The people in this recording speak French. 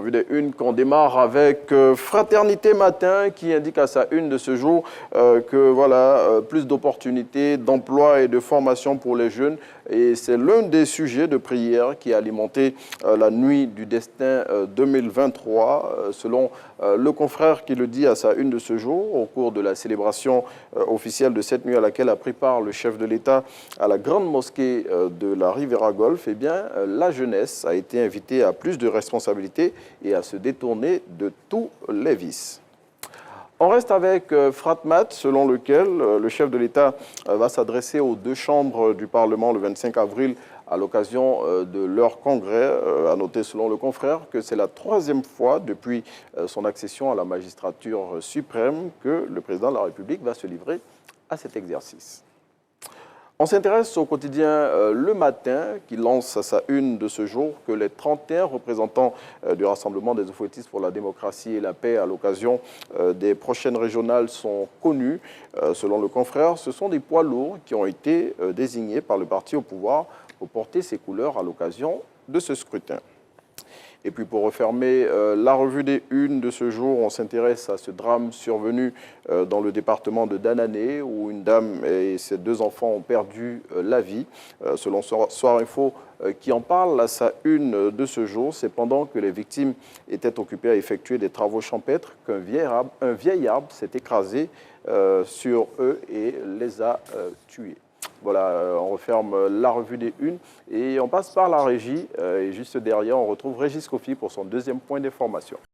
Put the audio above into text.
revue des unes qu'on démarre avec Fraternité Matin qui indique à sa une de ce jour que voilà, plus d'opportunités d'emploi et de formation pour les jeunes. Et c'est l'un des sujets de prière qui a alimenté la nuit du destin 2023, selon le confrère qui le dit à sa une de ce jour, au cours de la célébration officielle de cette nuit à laquelle a pris part le chef de l'État à la grande mosquée de la Riviera Golf. Eh bien, la jeunesse a été invitée à plus de responsabilités et à se détourner de tous les vices. On reste avec Fratmat, selon lequel le chef de l'État va s'adresser aux deux chambres du Parlement le 25 avril à l'occasion de leur congrès. À noter, selon le confrère, que c'est la troisième fois depuis son accession à la magistrature suprême que le président de la République va se livrer à cet exercice. On s'intéresse au quotidien Le Matin, qui lance à sa une de ce jour que les 31 représentants du Rassemblement des Oufouettistes pour la démocratie et la paix à l'occasion des prochaines régionales sont connus. Selon le confrère, ce sont des poids lourds qui ont été désignés par le parti au pouvoir pour porter ses couleurs à l'occasion de ce scrutin. Et puis pour refermer la revue des unes de ce jour, on s'intéresse à ce drame survenu dans le département de Danané où une dame et ses deux enfants ont perdu la vie. Selon Soir Info qui en parle à sa une de ce jour, c'est pendant que les victimes étaient occupées à effectuer des travaux champêtres qu'un vieil arbre s'est écrasé sur eux et les a tués. Voilà, on referme la revue des unes et on passe par la régie. Et juste derrière, on retrouve Régis Kofi pour son deuxième point d'information.